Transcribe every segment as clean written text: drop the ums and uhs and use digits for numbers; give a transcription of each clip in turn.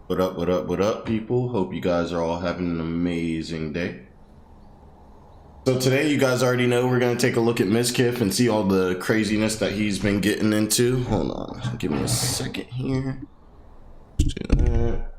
What up, what up, what up, people? Hope you guys are all having an amazing day. So today, you guys already know we're going to take a look at Miskif and see all the craziness that he's been getting into. Hold on, give me a second here. Let's do that.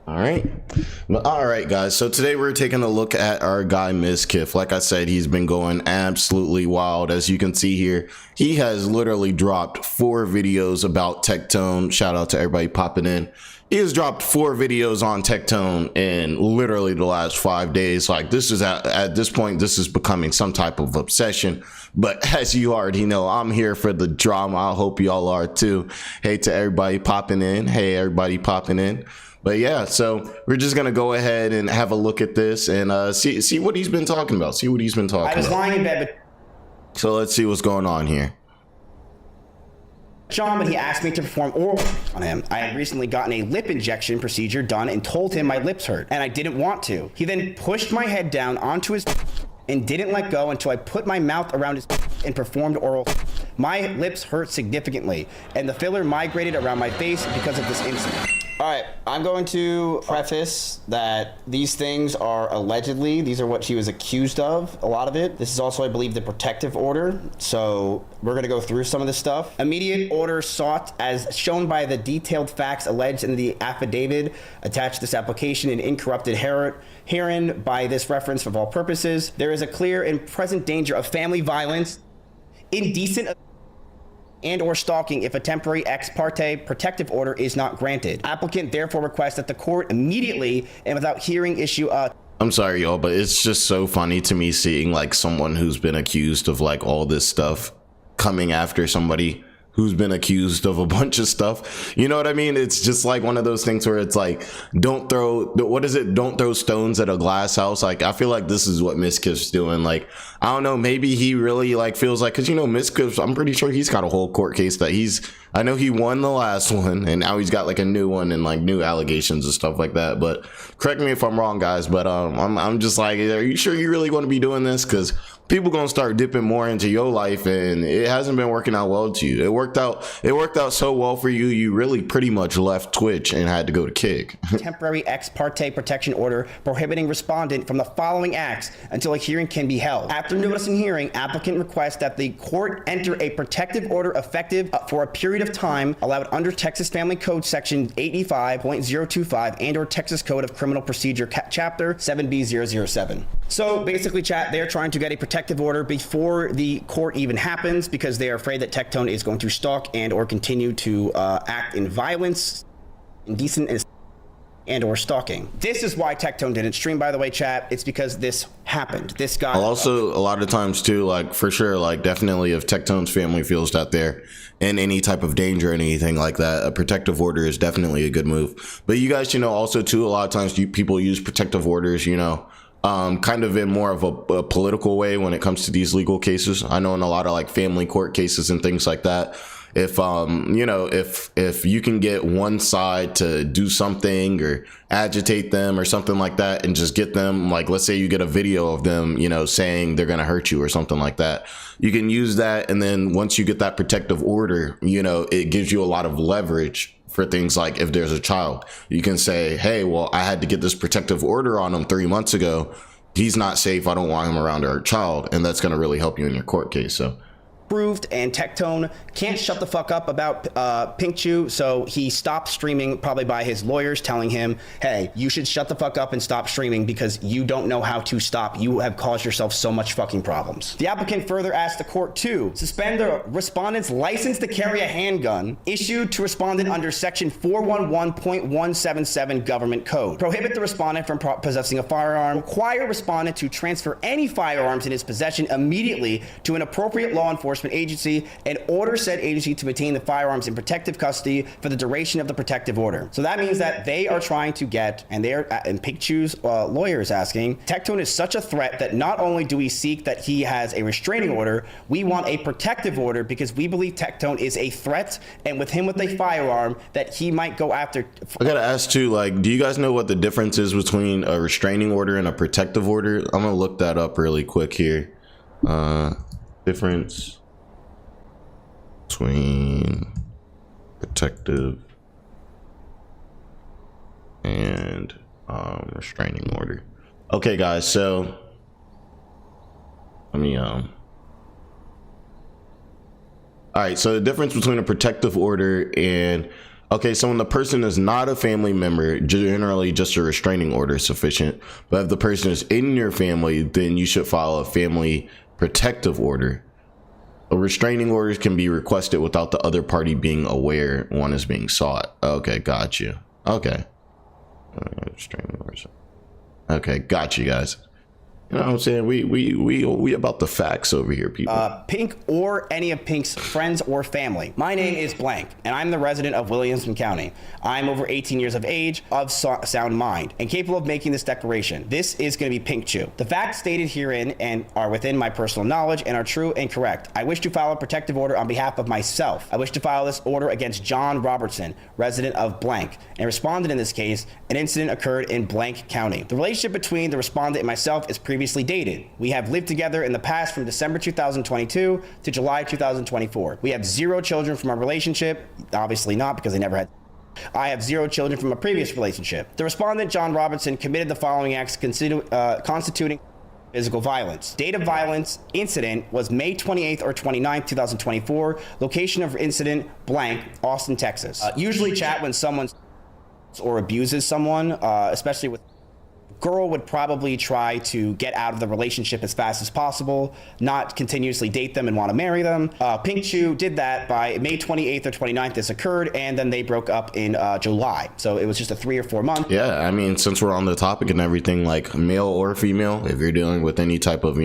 All right, guys. So today we're taking a look at our guy Miskif. Like I said, he's been going absolutely wild. As you can see here, he has literally dropped 4 videos about Tectone. Shout out to everybody popping in. He has dropped 4 videos on Tectone in literally the last 5 days. Like, this is at this point, this is becoming some type of obsession. But as you already know, I'm here for the drama. I hope y'all are too. Hey to everybody popping in. Hey, everybody popping in. But yeah, so we're just gonna go ahead and have a look at this and see what he's been talking about. See what he's been talking about. I was lying in bed, but so let's see what's going on here. John, but he asked me to perform oral on him. I had recently gotten a lip injection procedure done and told him my lips hurt, and I didn't want to. He then pushed my head down onto his and didn't let go until I put my mouth around his and performed oral. My lips hurt significantly, and the filler migrated around my face because of this incident. All right, I'm going to preface that these things are allegedly, these are what she was accused of, a lot of it. This is also, I believe, the protective order. So we're gonna go through some of this stuff. Immediate order sought as shown by the detailed facts alleged in the affidavit attached to this application and incorrupted herein by this reference for all purposes. There is a clear and present danger of family violence, indecent and or stalking if a temporary ex parte protective order is not granted. Applicant therefore requests that the court immediately and without hearing issue a... I'm sorry, y'all, but it's just so funny to me seeing like someone who's been accused of like all this stuff coming after somebody who's been accused of a bunch of stuff. You know what I mean? It's just like one of those things where it's like, don't throw stones at a glass house. Like, I feel like this is what Miskif's doing. Like, I don't know, maybe he really like feels like, cause you know, Miskif, I'm pretty sure he's got a whole court case that I know he won the last one and now he's got like a new one and like new allegations and stuff like that. But correct me if I'm wrong, guys, but I'm just like, are you sure you really want to be doing this? Cause people gonna start dipping more into your life and it hasn't been working out well to you. It worked out so well for you, you really pretty much left Twitch and had to go to Kick. Temporary ex parte protection order prohibiting respondent from the following acts until a hearing can be held. After notice and hearing, applicant requests that the court enter a protective order effective for a period of time allowed under Texas Family Code section 85.025 and or Texas Code of Criminal Procedure chapter 7B007. So basically, chat, they're trying to get a protective order before the court even happens because they are afraid that Tectone is going to stalk and or continue to act in violence, indecent and or stalking. This is why Tectone didn't stream, by the way, chat. It's because this happened. This guy also, a lot of times too, like for sure, like definitely if Tectone's family feels that they're in any type of danger or anything like that, a protective order is definitely a good move. But you guys should know also too, a lot of times people use protective orders, you know, kind of in more of a political way when it comes to these legal cases. I know in a lot of like family court cases and things like that, if you know, if you can get one side to do something or agitate them or something like that and just get them, like, let's say you get a video of them, you know, saying they're gonna hurt you or something like that, you can use that, and then once you get that protective order, you know, it gives you a lot of leverage for things like if there's a child. You can say, hey, well, I had to get this protective order on him 3 months ago. He's not safe. I don't want him around our child. And that's going to really help you in your court case. So approved, and Tectone can't shut the fuck up about Pinkchu, so he stopped streaming, probably by his lawyers telling him, hey, you should shut the fuck up and stop streaming because you don't know how to stop. You have caused yourself so much fucking problems. The applicant further asked the court to suspend the respondent's license to carry a handgun issued to respondent under section 411.177 government code, prohibit the respondent from possessing a firearm, require respondent to transfer any firearms in his possession immediately to an appropriate law enforcement agency, and order said agency to maintain the firearms in protective custody for the duration of the protective order. So that means that they are trying to get, and Pinkchu's lawyer is asking, Tectone is such a threat that not only do we seek that he has a restraining order, we want a protective order because we believe Tectone is a threat, and with him with a firearm that he might go after. I gotta ask too, like, do you guys know what the difference is between a restraining order and a protective order? I'm gonna look that up really quick here. Difference between protective Restraining order. Okay, guys, so let me all right, so the difference between a protective order and, okay, so when the person is not a family member, generally just a restraining order is sufficient. But if the person is in your family, then you should file a family protective order. A restraining orders can be requested without the other party being aware one is being sought. Okay, got you. Okay. Restraining orders. Okay, got you guys. You know what I'm saying? We about the facts over here, people. Pink or any of Pink's friends or family. My name is blank, and I'm the resident of Williamson County. I'm over 18 years of age, of sound mind, and capable of making this declaration. This is going to be Pink Chew. The facts stated herein and are within my personal knowledge and are true and correct. I wish to file a protective order on behalf of myself. I wish to file this order against John Robertson, resident of blank, and respondent in this case. An incident occurred in blank county. The relationship between the respondent and myself is previously dated. We have lived together in the past from December 2022 to July 2024. We have 0 children from our relationship. Obviously not, because they never had. I have 0 children from a previous relationship. The respondent, John Robertson, committed the following acts constituting physical violence. Date of violence incident was May 28th or 29th, 2024. Location of incident, blank, Austin, Texas. Usually chat when someone or abuses someone, especially with girl would probably try to get out of the relationship as fast as possible, not continuously date them and want to marry them. Pink Chew did that by May 28th or 29th. This occurred, and then they broke up in July. So it was just a 3 or 4 month. Yeah, I mean, since we're on the topic and everything, like male or female, if you're dealing with any type of,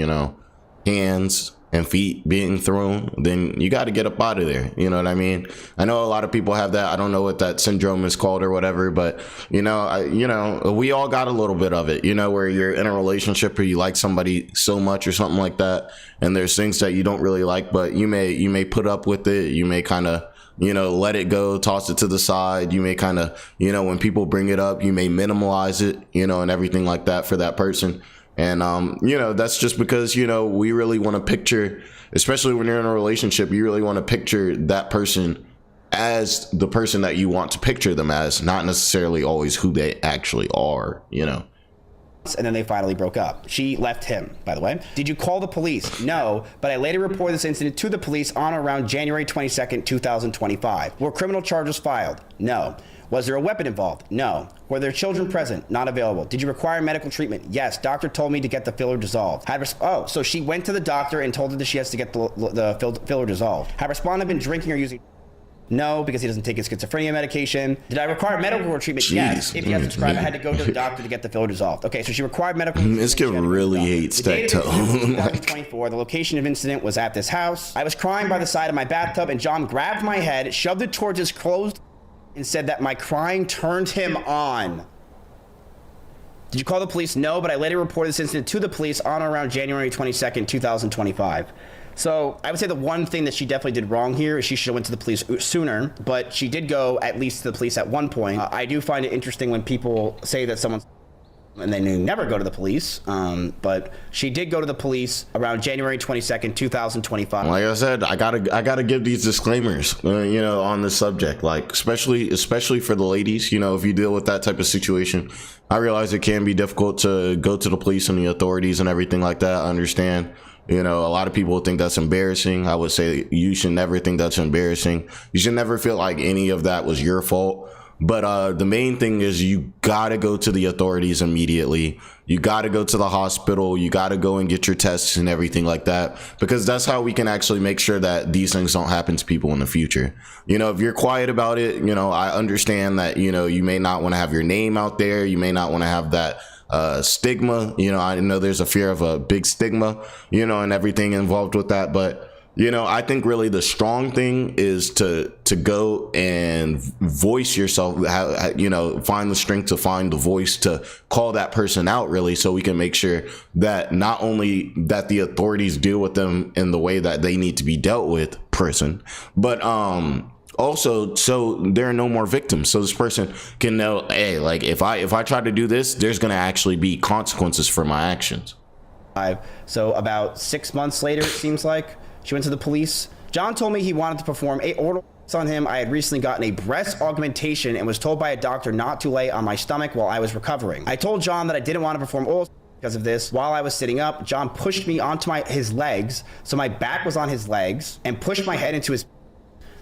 hands and feet being thrown, then you got to get up out of there. You know what I mean? I know a lot of people have that. I don't know what that syndrome is called or whatever, but we all got a little bit of it, where you're in a relationship or you like somebody so much or something like that. And there's things that you don't really like, but you may put up with it. You may kind of, let it go, toss it to the side. You may kind of, when people bring it up, you may minimalize it, and everything like that for that person. And, that's just because, we really want to picture, especially when you're in a relationship, you really want to picture that person as the person that you want to picture them as, not necessarily always who they actually are, And then they finally broke up. She left him, by the way. Did you call the police? No, but I later reported this incident to the police on or around January 22nd, 2025. Were criminal charges filed? No. Was there a weapon involved? No. Were there children present? Not available. Did you require medical treatment? Yes. Doctor told me to get the filler dissolved. So she went to the doctor and told her that she has to get the filler dissolved. Had respondent been drinking or using? No, because he doesn't take his schizophrenia medication. Did I require medical treatment? Yes. If he has prescribed, I had to go to the doctor to get the filler dissolved. Okay, so she required medical treatment. This kid really hates Tectone. 2024. The location of incident was at this house. I was crying by the side of my bathtub, and John grabbed my head, shoved it towards his closed, and said that my crying turned him on. Did you call the police? No, but I later reported this incident to the police on or around January 22nd, 2025. So I would say the one thing that she definitely did wrong here is she should have went to the police sooner, but she did go at least to the police at one point. I do find it interesting when people say that someone's and they never go to the police, but she did go to the police around January 22nd, 2025. Like I said, I gotta give these disclaimers, on this subject, like especially for the ladies, if you deal with that type of situation. I realize it can be difficult to go to the police and the authorities and everything like that. I understand. A lot of people think that's embarrassing. I would say you should never think that's embarrassing. You should never feel like any of that was your fault. But the main thing is you got to go to the authorities immediately. You got to go to the hospital. You got to go and get your tests and everything like that, because that's how we can actually make sure that these things don't happen to people in the future. If you're quiet about it, I understand that, you may not want to have your name out there. You may not want to have that stigma. I know there's a fear of a big stigma, and everything involved with that. But I think really the strong thing is to go and voice yourself, find the strength to find the voice to call that person out, really, so we can make sure that not only that the authorities deal with them in the way that they need to be dealt with, but also so there are no more victims, so this person can know, hey, like if I try to do this, there's going to actually be consequences for my actions. So about 6 months later, it seems like, she went to the police. John told me he wanted to perform a oral on him, I had recently gotten a breast augmentation and was told by a doctor not to lay on my stomach while I was recovering. I told John that I didn't want to perform oral because of this. While I was sitting up, John pushed me onto his legs, so my back was on his legs, and pushed my head into his.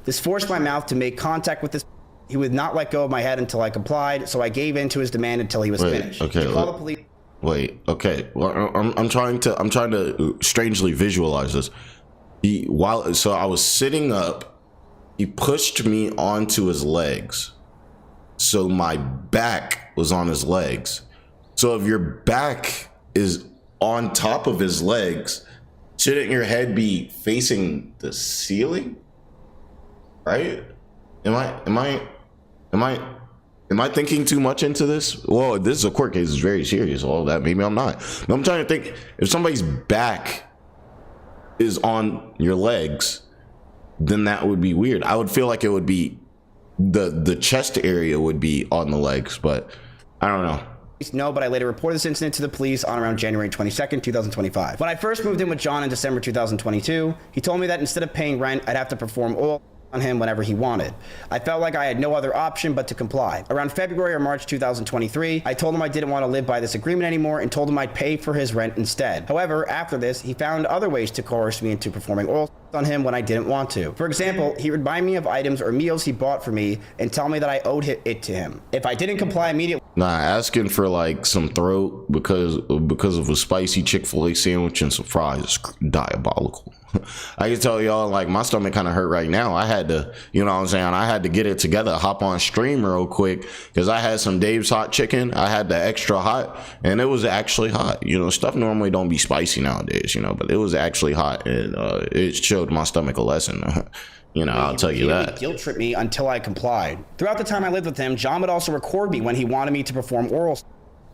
This forced my mouth to make contact with this. He would not let go of my head until I complied, so I gave in to his demand until he was finished. Okay. Call the police. Wait. Okay. Well, I'm trying to strangely visualize this. So I was sitting up. He pushed me onto his legs. So my back was on his legs. So if your back is on top of his legs, shouldn't your head be facing the ceiling? Right? Am I thinking too much into this? Well, this is a court case. It's very serious. All that. Maybe I'm not. But I'm trying to think, if somebody's back is on your legs, then that would be weird. I would feel like it would be the chest area would be on the legs, but I don't know. No, but I later reported this incident to the police on around January 22nd, 2025. When I first moved in with John in December 2022, he told me that instead of paying rent, I'd have to perform oral on him whenever he wanted. I felt like I had no other option but to comply. Around February or March 2023, I told him I didn't want to live by this agreement anymore and told him I'd pay for his rent instead. However, after this, he found other ways to coerce me into performing oral on him when I didn't want to. For example, he would buy me of items or meals he bought for me and tell me that I owed it to him. If I didn't comply immediately, Asking for like some throat because of a spicy Chick-fil-A sandwich and some fries is diabolical. I can tell y'all, like, my stomach kind of hurt right now. I had to, you know what I'm saying? I had to get it together, hop on stream real quick because I had some Dave's hot chicken. I had the extra hot and it was actually hot. You know, stuff normally don't be spicy nowadays, you know, but it was actually hot and it showed my stomach a lesson. You know, I'll tell you that. Guilt tripped me until I complied. Throughout the time I lived with him, John would also record me when he wanted me to perform oral.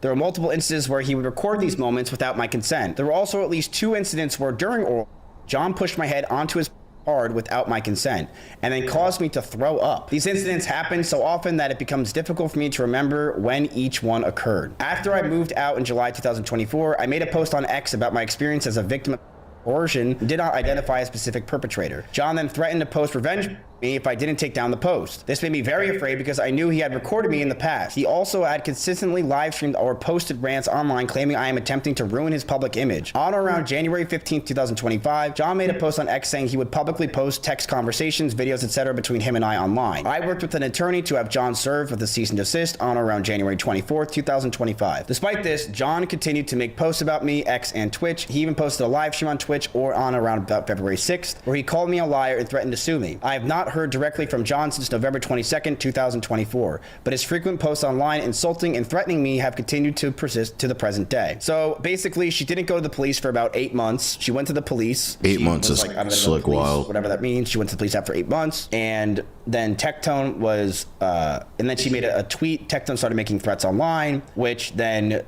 There were multiple instances where he would record these moments without my consent. There were also at least 2 incidents where during oral, John pushed my head onto his hard without my consent and then caused me to throw up. These incidents happen so often that it becomes difficult for me to remember when each one occurred. After I moved out in July 2024, I made a post on X about my experience as a victim of coercion and did not identify a specific perpetrator. John then threatened to post revenge me if I didn't take down the post. This made me very afraid because I knew he had recorded me in the past. He also had consistently live streamed or posted rants online claiming I am attempting to ruin his public image. On or around January 15th, 2025, John made a post on X saying he would publicly post text conversations, videos, etc. between him and I online. I worked with an attorney to have John served with a cease and desist on or around January 24th, 2025. Despite this, John continued to make posts about me, X, and Twitch. He even posted a live stream on Twitch or on around about February 6th, where he called me a liar and threatened to sue me. I have not heard directly from John since November 22nd, 2024, but his frequent posts online insulting and threatening me have continued to persist to the present day. So basically, she didn't go to the police for about 8 months. She went to the police. 8 months is slick wild. Whatever that means. She went to the police after 8 months, and then Tectone was, and then she made a tweet. Tectone started making threats online, which then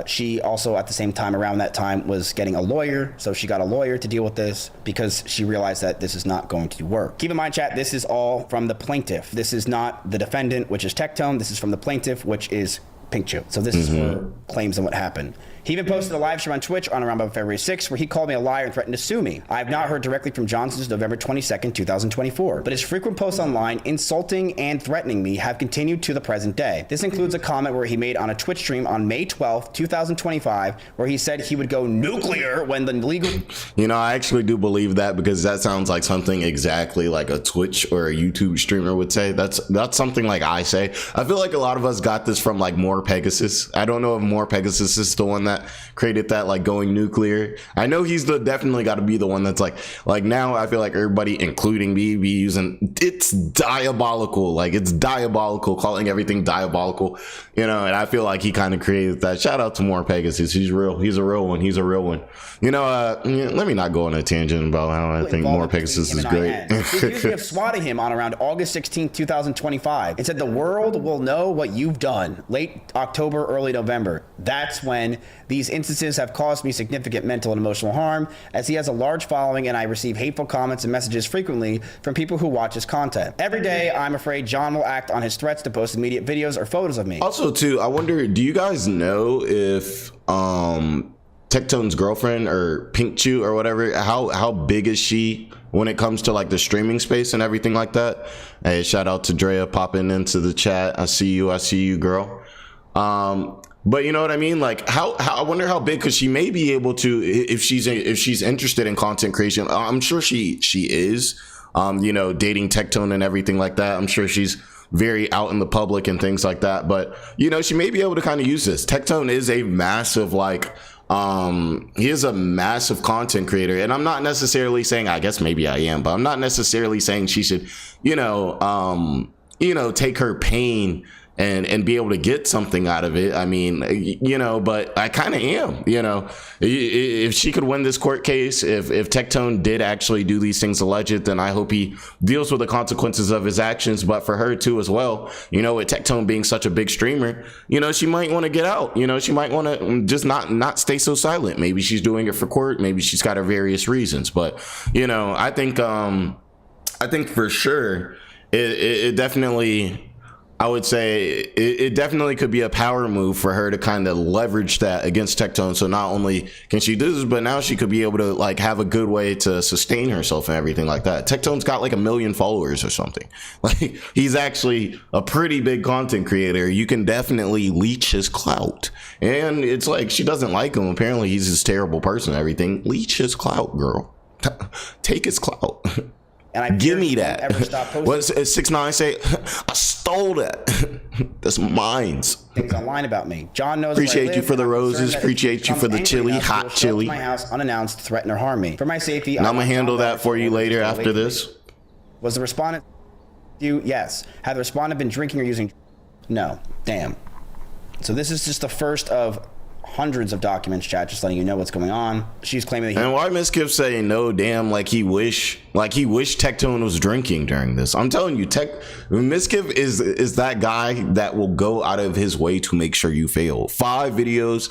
she also at the same time around that time was getting a lawyer. So she got a lawyer to deal with this because she realized that this is not going to work. Keep in mind, chat, this is all from the plaintiff. This is not the defendant, which is Tectone. This is from the plaintiff, which is Pink Chip. So this is for claims on what happened. He even posted a live stream on Twitch on around February 6th where he called me a liar and threatened to sue me. I have not heard directly from John since November 22nd, 2024, but his frequent posts online insulting and threatening me have continued to the present day. This includes a comment where he made on a Twitch stream on May 12th, 2025, where he said he would go nuclear when the legal... You know, I actually do believe that because that sounds like something exactly like a Twitch or a YouTube streamer would say. That's something like I say. I feel like a lot of us got this from like More Pegasus. I don't know if More Pegasus is the one that created that, like going nuclear. I know he's definitely got to be the one that's like now I feel like everybody, including me, be using it's diabolical. Like it's diabolical, calling everything diabolical, you know, and I feel like he kind of created that. Shout out to More Pegasus. He's real. He's a real one. He's a real one. You know, let me not go on a tangent about how I think More Pegasus is great. He accused me of swatting him on around August 16th, 2025 and said the world will know what you've done. Late October, early November. That's when these instances have caused me significant mental and emotional harm, as he has a large following and I receive hateful comments and messages frequently from people who watch his content. Every day, I'm afraid John will act on his threats to post immediate videos or photos of me. Also, too, I wonder, do you guys know Tectone's girlfriend or Pink Chew or whatever, how big is she when it comes to like the streaming space and everything like that? Hey, shout out to Drea popping into the chat. I see you, girl. But you know what I mean? Like how I wonder how big, because she may be able to, if she's interested in content creation. I'm sure she is, you know, dating Tectone and everything like that. I'm sure she's very out in the public and things like that. But you know, she may be able to kind of use this. Tectone is a massive he is a massive content creator, and I'm not necessarily saying, I guess maybe I am, but I'm not necessarily saying she should, you know, take her pain and be able to get something out of it. I mean, you know, but I kind of am, you know, if she could win this court case, if Tectone did actually do these things alleged, then I hope he deals with the consequences of his actions. But for her too as well, you know, with Tectone being such a big streamer, you know, she might want to get out, you know, she might want to just not stay so silent. Maybe she's doing it for court, maybe she's got her various reasons, but you know, I think for sure it definitely, I would say it definitely could be a power move for her to kind of leverage that against Tectone. So not only can she do this, but now she could be able to like have a good way to sustain herself and everything like that. Tectone's got like 1 million followers or something. Like he's actually a pretty big content creator. You can definitely leech his clout. And it's like, she doesn't like him. Apparently he's this terrible person and everything. Leech his clout, girl. Take his clout. And I give me that. Ever stop posting. What's 6ix9ine say? I stole that. That's mine. Things online about me. John knows. Appreciate you for the roses. Appreciate you for the chili, hot chili. My house unannounced, threaten or harm me. For my safety, and I'm gonna handle that for you later after this. Was the respondent you? Yes. Had the respondent been drinking or using? No. Damn. So this is just the first of hundreds of documents, chat, just letting you know what's going on. She's claiming that and why Miskif saying no, damn, like he wish Tectone was drinking during this. I'm telling you, Miskif is that guy that will go out of his way to make sure you fail. 4 videos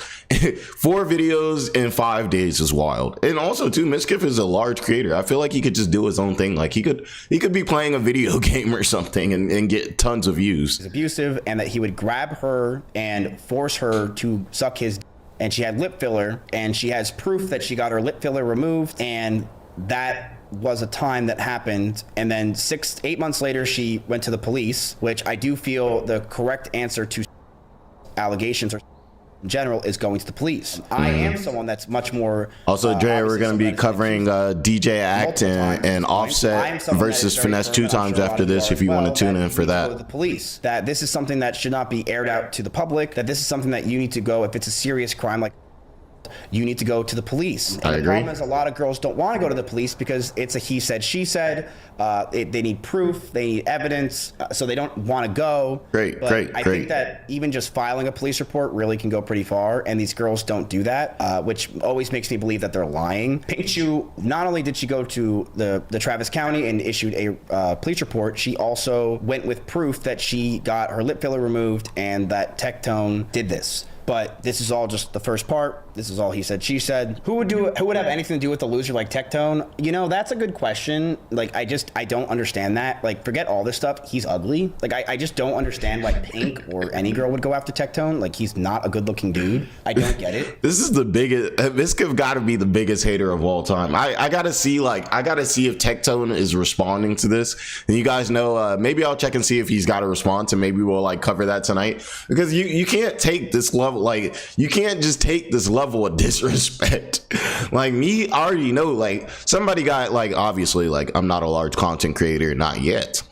in 5 days is wild. And also too, Miskif is a large creator. I feel like he could just do his own thing. Like he could be playing a video game or something and get tons of views. He's abusive, and that he would grab her and force her to suck his. And she had lip filler, and she has proof that she got her lip filler removed, and that was a time that happened. And then 8 months later, she went to the police, which I do feel the correct answer to allegations or in general is going to the police. I am someone that's much more. Also, Dre, we're going to be covering DJ Act and Offset versus Finesse 2 times after this if you want to tune in for that. The police, that this is something that should not be aired out to the public, that this is something that you need to go, if it's a serious crime like, you need to go to the police. And I the agree. problem is a lot of girls don't want to go to the police because it's a he said, she said. They need proof, they need evidence, so they don't want to go. Great. I think that even just filing a police report really can go pretty far, and these girls don't do that, which always makes me believe that they're lying. Pink Chew, not only did she go to the Travis County and issued a police report, she also went with proof that she got her lip filler removed and that Tectone did this. But this is all just the first part. This is all he said, she said. Who would have anything to do with a loser like Tectone? You know, that's a good question. Like, I don't understand that. Like, forget all this stuff. He's ugly. Like, I just don't understand why Pink or any girl would go after Tectone. Like, he's not a good looking dude. I don't get it. This is the biggest, this could gotta be the biggest hater of all time. I gotta see if Tectone is responding to this. And you guys know, maybe I'll check and see if he's got a response, and maybe we'll like cover that tonight. Because you can't take this level. Like, you can't just take this level of disrespect. Like, me, I already know, like, somebody got, like, obviously, like, I'm not a large content creator, not yet.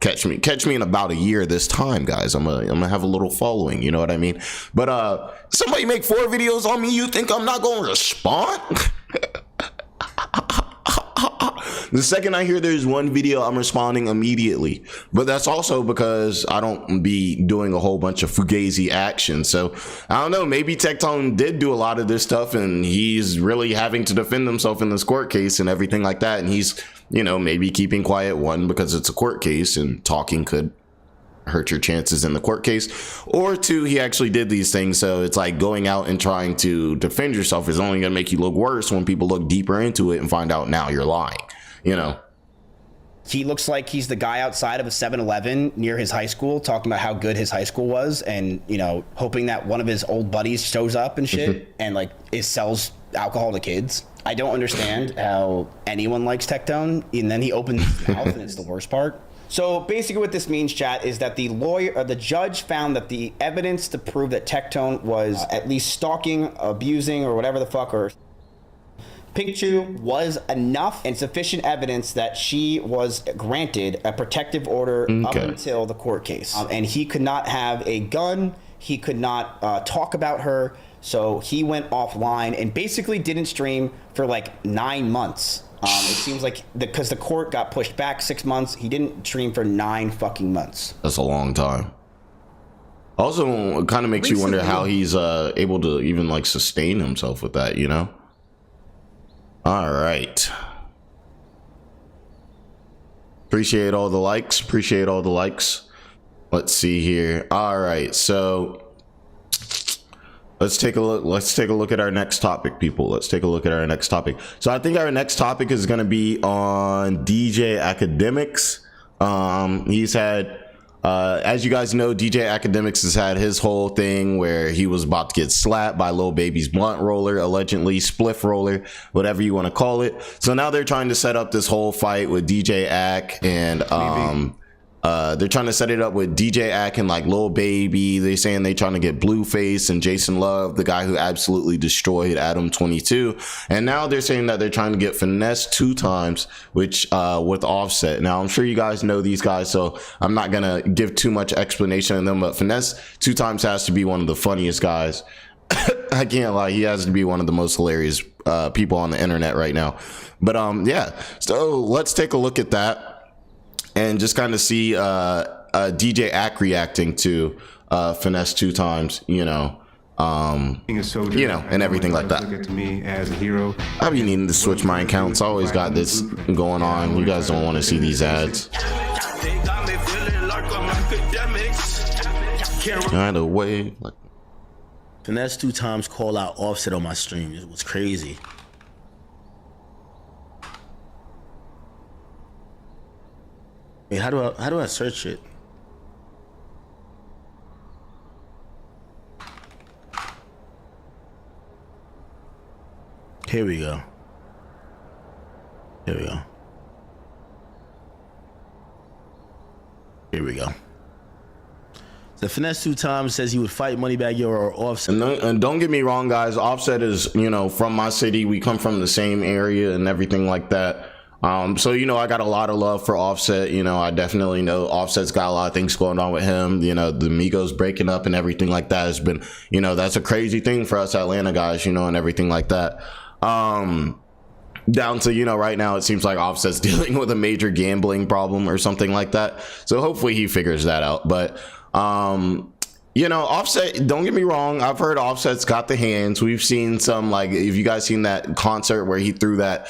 Catch me in about a year this time, guys. I'm gonna have a little following, you know what I mean? But somebody make 4 videos on me, you think I'm not gonna respond? The second I hear there's one video, I'm responding immediately. But that's also because I don't be doing a whole bunch of fugazi action. So I don't know, maybe Tectone did do a lot of this stuff and he's really having to defend himself in this court case and everything like that. And he's, you know, maybe keeping quiet, one, because it's a court case and talking could hurt your chances in the court case, or 2, he actually did these things. So it's like going out and trying to defend yourself is only going to make you look worse when people look deeper into it and find out now you're lying, you know. He looks like he's the guy outside of a 7-Eleven near his high school talking about how good his high school was and, you know, hoping that one of his old buddies shows up and shit and, like, sells alcohol to kids. I don't understand how anyone likes Tectone, and then he opens his mouth and it's the worst part. So basically what this means, chat, is that the judge found that the evidence to prove that Tectone was at least stalking, abusing, or whatever the fuck, or Pikachu was enough and sufficient evidence that she was granted a protective order up until the court case. And he could not have a gun. He could not talk about her. So he went offline and basically didn't stream for like 9 months. It seems like because the court got pushed back 6 months, he didn't stream for 9 fucking months. That's a long time. Also, it kind of makes you wonder how he's able to even like sustain himself with that, you know? All right. Appreciate all the likes. Appreciate all the likes. Let's see here. All right. So let's take a look. Let's take a look at our next topic, people. Let's take a look at our next topic. So I think our next topic is going to be on DJ Academics. He's had, as you guys know, DJ Academics has had his whole thing where he was about to get slapped by Lil Baby's blunt roller, allegedly spliff roller, whatever you want to call it. So now they're trying to set up this whole fight with DJ Ac and they're trying to set it up with DJ Ac and like Lil Baby. They're saying they're trying to get Blueface and Jason Love, the guy who absolutely destroyed Adam 22. And now they're saying that they're trying to get Finesse 2 times, which with Offset. Now I'm sure you guys know these guys, so I'm not gonna give too much explanation on them, but Finesse 2 times has to be one of the funniest guys. I can't lie, he has to be one of the most hilarious people on the internet right now. But yeah, so let's take a look at that and just kind of see DJ Ac reacting to Finesse 2 times, you know, and everything like that. Look at me as a hero. I'll be needing to switch my accounts. I always got this going on. You guys don't want to see these ads. Either way, like Finesse 2 times call out Offset on my stream. It was crazy. Wait, how do I search it? Here we go. Here we go. Here we go. The Finesse 2 times says he would fight Moneybagg Yo or Offset. And don't get me wrong, guys. Offset is, you know, from my city. We come from the same area and everything like that. So, you know, I got a lot of love for Offset. You know, I definitely know Offset's got a lot of things going on with him. You know, the Migos breaking up and everything like that has been, you know, that's a crazy thing for us Atlanta guys, you know, and everything like that. Down to, you know, right now it seems like Offset's dealing with a major gambling problem or something like that. So hopefully he figures that out. But, you know, Offset, don't get me wrong, I've heard Offset's got the hands. We've seen some, like, if you guys seen that concert where he threw that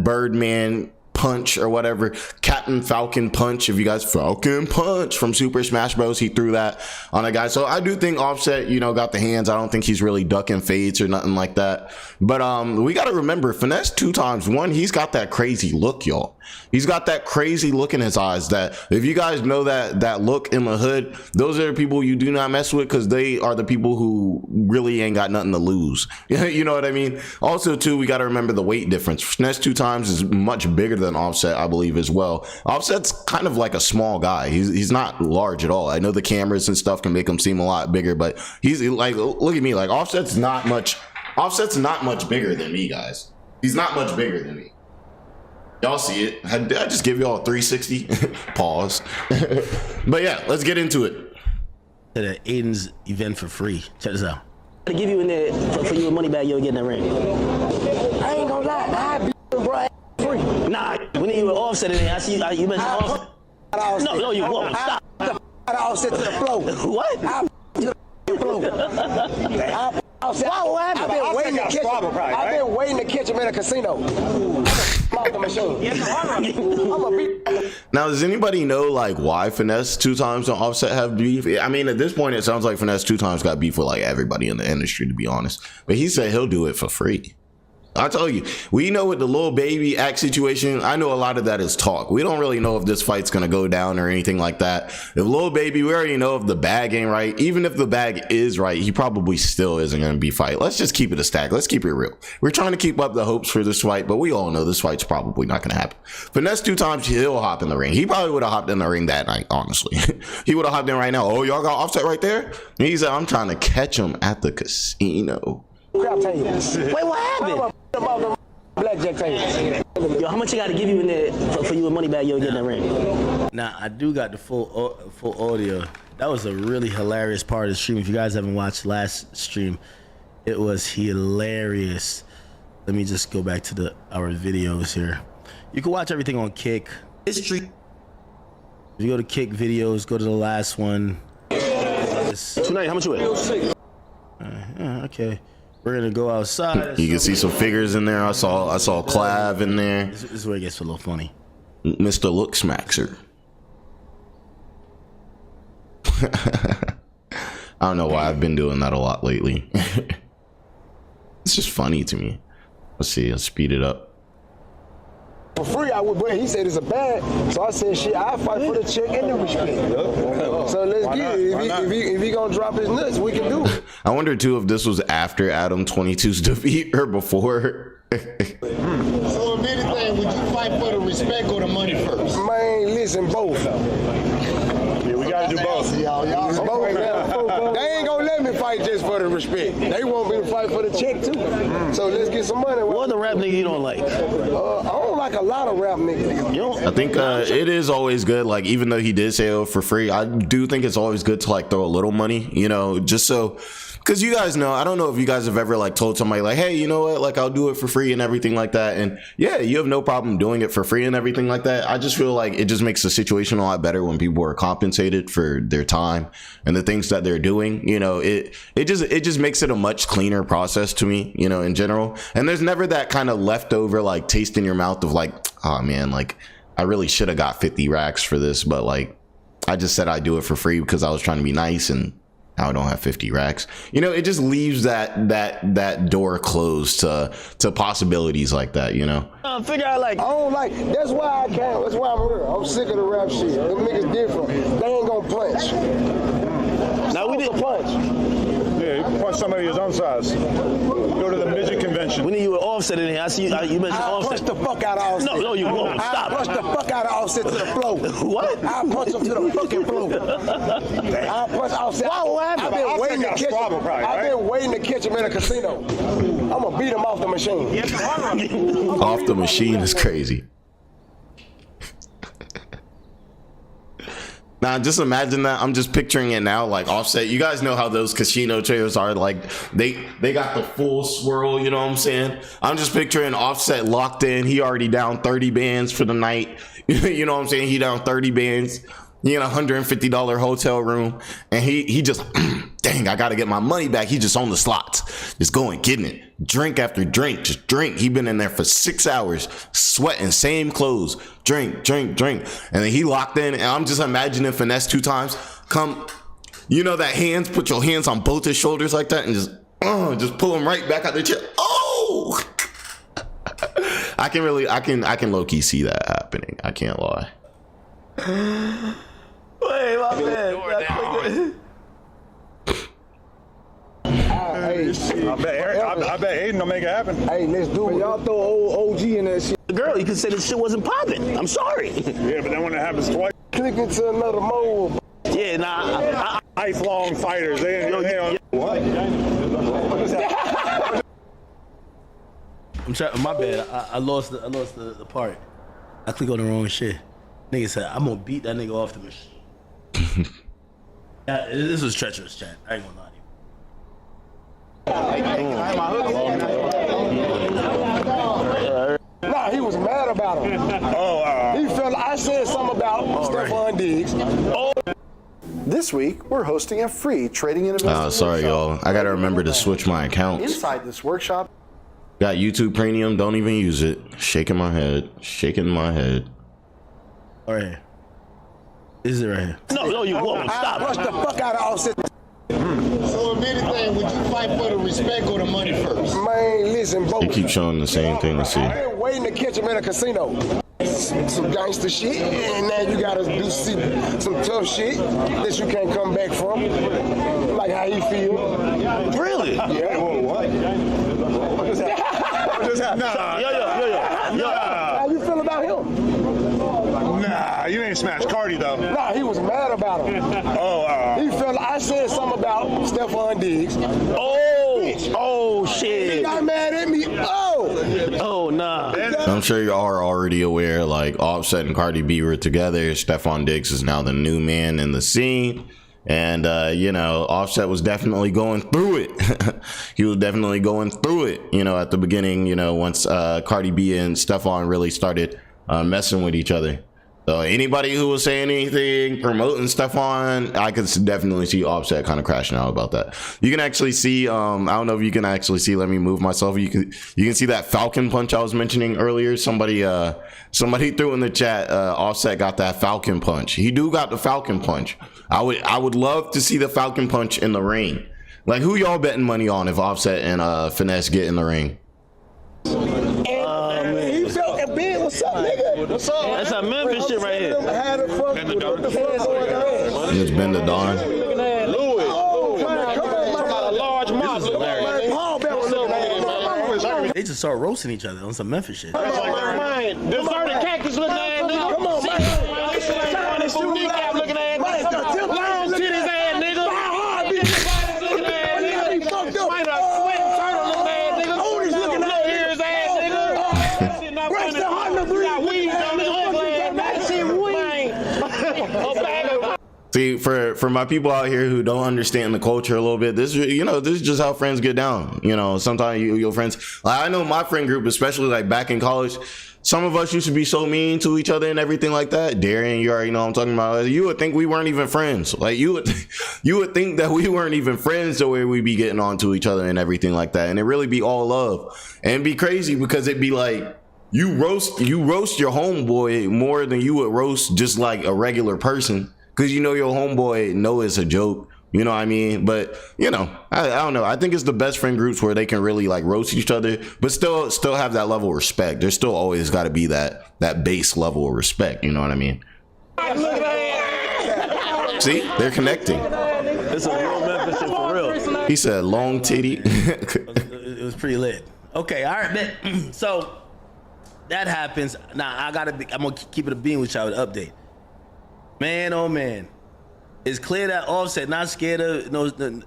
Birdman punch or whatever, Captain Falcon punch, if you guys, Falcon punch from Super Smash Bros, he threw that on a guy. So I do think Offset, you know, got the hands. I don't think he's really ducking fades or nothing like that. But we got to remember, Finesse 2 times, one, he's got that crazy look, y'all. He's got that crazy look in his eyes that if you guys know that look in the hood, those are the people you do not mess with because they are the people who really ain't got nothing to lose. You know what I mean? Also, too, we got to remember the weight difference. Finesse 2 times is much bigger than Offset, I believe, as well. Offset's kind of like a small guy. He's not large at all. I know the cameras and stuff can make him seem a lot bigger, but he's like, look at me, like Offset's not much bigger than me, guys. He's not much bigger than me. Y'all see it. Did I just give y'all a 360? Pause. But yeah, let's get into it. To the Aiden's event for free. Check this out. To give you in there for you a Moneybagg Yo getting that ring. I ain't gonna lie, I be bro free. Nah, we need you with Offset in there. I see you mentioned Offset. No, you won't. Stop. Offset to the flow. What? To the flow. I've been waiting to catch him. I've been waiting to catch him in a casino. Off the machine. Now, does anybody know like why Finesse 2 times and Offset have beef? I mean, at this point, it sounds like Finesse 2 times got beef with like everybody in the industry, to be honest. But he said he'll do it for free. I tell you, we know with the little baby act situation, I know a lot of that is talk. We don't really know if this fight's gonna go down or anything like that. If little baby, we already know if the bag ain't right. Even if the bag is right, he probably still isn't gonna be fight. Let's just keep it a stack. Let's keep it real. We're trying to keep up the hopes for this fight, but we all know this fight's probably not gonna happen. Finesse 2 times, he'll hop in the ring. He probably would have hopped in the ring that night, honestly. He would have hopped in right now. Oh, y'all got Offset right there? And he said, I'm trying to catch him at the casino. Crap table. Wait, what happened? Blackjack table. Yo, how much I got to give you in there for you a money bag? Yo, get in that ring. Now I do got the full audio. That was a really hilarious part of the stream. If you guys haven't watched last stream, it was hilarious. Let me just go back to our videos here. You can watch everything on Kick. History. If you go to Kick videos, go to the last one. 290. How much you weigh? Okay. We're gonna go outside. You can see some figures in there. I saw Clav in there. This is where it gets a little funny. Mr. Look Smaxer. I don't know why I've been doing that a lot lately. It's just funny to me. Let's see. Let's speed it up. For free, I would, but he said it's a bad. So I said, shit, I'll fight for the check and the respect. So let's get it. If he gonna drop his nuts, we can do it. I wonder too if this was after Adam 22's defeat or before. So if anything, would you fight for the respect or the money first? Man, listen, both. Yeah, we gotta do both. Y'all. It's both, man. They ain't gonna let me fight just for the respect. They want me to fight for the check too. So let's get some money. What the rap nigga you don't like? I don't like a lot of rap niggas. You don't? I think it is always good. Like, even though he did say it for free, I do think it's always good to like throw a little money, you know, just so. Because you guys know, I don't know if you guys have ever like told somebody like, hey, you know what, like I'll do it for free and everything like that. And yeah, you have no problem doing it for free and everything like that. I just feel like it just makes the situation a lot better when people are compensated for their time and the things that they're doing. You know, it just makes it a much cleaner process to me, you know, in general. And there's never that kind of leftover like taste in your mouth of like, oh man, like I really should have got 50 racks for this, but like I just said I'd do it for free because I was trying to be nice and now I don't have 50 racks. You know, it just leaves that door closed to possibilities like that, you know? Figure out like... I don't like... That's why I can't... That's why I'm here. I'm sick of the rap shit. Them niggas different. They ain't gonna punch. Now we didn't punch. Yeah, you can punch somebody his own size. Go to the midget convention. We need you with Offset in here. I see you mentioned I'll punch Offset. the fuck out of Offset. No, you won't. Stop. I'll punch the fuck out of Offset to the floor. What? I'll punch him to the fucking floor. I'll punch Offset. I've been waiting to catch him. I've been waiting to catch him in a casino. I'm gonna beat him off the machine. Off the machine is crazy. Now, just imagine that. I'm just picturing it now, like Offset. You guys know how those casino trailers are. Like they got the full swirl. You know what I'm saying? I'm just picturing Offset locked in. He already down 30 bands for the night. You know what I'm saying? He down 30 bands. He in a $150 hotel room, and he just, dang, I gotta get my money back. He just on the slots, just going, getting it, drink after drink, just drink. He been in there for 6 hours, sweating, same clothes, drink, and then he locked in. And I'm just imagining Finesse 2 times come, you know that hands, put your hands on both his shoulders like that, and just pull him right back out the chair. Oh, I can low key see that happening. I can't lie. Wait, my man. I bet Aiden will make it happen. Hey, let's do it. Y'all throw old OG in that shit. Girl, you could say this shit wasn't popping. I'm sorry. Yeah, but then when it happens twice, Click into another mode. Yeah, nah. lifelong fighters. They what? I'm trying. My bad. I lost the part. I clicked on the wrong shit. Nigga said I'm gonna beat that nigga off the machine. Yeah, this was treacherous, chat. I ain't gonna lie to you. Nah, he was mad about him. He felt I said something about Stephon Diggs. This week, we're hosting a free trading and investment Sorry, workshop. y'all. I gotta remember to switch my accounts. Inside this workshop, Got YouTube Premium. Don't even use it. Shaking my head. All right. This is it right here. No, you won't. Stop. I'll punch the fuck out of Offset. So if anything, anything, would you fight for the respect or the money first? Man, listen, bro. He keeps showing the same thing. Let's see. I've been waiting to catch him at a casino. Some gangster shit, and now you gotta do some tough shit that you can't come back from. Like how he feel. Really? Yeah. What just happened? Nah. Yo. How you feel about him? Nah, you ain't smashed Cardi though. Nah, he was mad about him. He felt. I said something about Stephon Diggs. Oh He shit. got mad at me. Oh nah. I'm sure you are already aware, like Offset and Cardi B were together. Stephon Diggs is now the new man in the scene. And, you know, Offset was definitely going through it. He was definitely going through it, you know, at the beginning, you know, once Cardi B and Stephon really started messing with each other. So anybody who was saying anything, promoting Stephon, I could definitely see Offset kind of crashing out about that. You can actually see, I don't know if you can actually see, let me move myself. You can see that Falcon punch I was mentioning earlier. Somebody threw in the chat, Offset got that Falcon punch. He do got the Falcon punch. I would love to see the Falcon punch in the ring. Like, who y'all betting money on if Offset and Finesse get in the ring? He felt a big. What's up, nigga? What's up? That's a Memphis shit right here. It's been the Dawn. They just started roasting each other on some Memphis shit. Deserted cactus looking ass nigga. Come on, man. Looking ass nigga. Long titties ass nigga. Looking ass nigga. Might have sweating turtle looking ass nigga. Otis looking at ears ass nigga. Where's the Honda Breeze? Got weeds on the ugly ass. That shit weed. See, for my people out here who don't understand the culture a little bit, this is just how friends get down. You know, sometimes your friends, like I know my friend group, especially like back in college, some of us used to be so mean to each other and everything like that. Darian, you already know what I'm talking about. You would think we weren't even friends. Like you would think that we weren't even friends the way we be getting on to each other and everything like that. And it really be all love. And it'd be crazy because it'd be like, you roast your homeboy more than you would roast just like a regular person. Cause you know your homeboy know it's a joke, you know what I mean? But you know, I don't know. I think it's the best friend groups where they can really like roast each other, but still have that level of respect. There's still always got to be that base level of respect. You know what I mean? See, they're connecting. It's a real Memphis shit for real. He said long titty. It was pretty lit. Okay, all right, man. So that happens. Now I'm gonna keep it a bean with y'all with an update. Man, oh man, it's clear that Offset not scared of